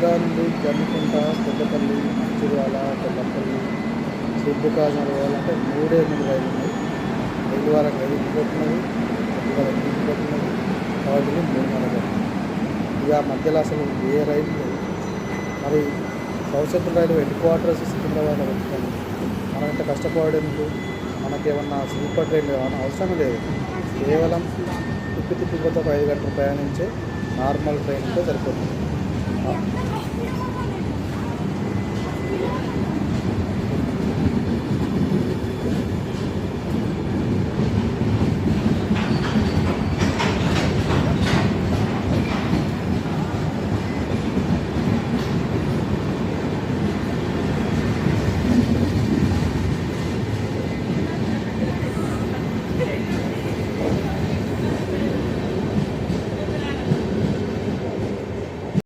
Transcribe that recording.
జిల్లా నుండి జమ్మికుంట, పెద్దపల్లి, మంచిర్యాల, బెల్లంపల్లి, సిద్దికాజన పోవాలంటే 3 రైళ్ళు ఉన్నాయి. బుధవారం 5కి పోతున్నది, బుధవారం 8కి పోతున్నది, కాబట్టి 3:30 పడుతుంది. ఇక మధ్యలో అసలు ఏ రైలు లేదు. మరి south central railway head quarters సికింద్రాబాద్లో పెట్టుకొని మనం ఇంత కష్టపడేందుకు? మనకేమన్నా స్లీపర్ ట్రైన్ ఏమన్నా అవసరం లేదు. కేవలం తిప్పికొత్త ఒక 5 గంటలు ప్రయాణించే నార్మల్ ట్రైన్ ఉంటే సరిపోతుంది.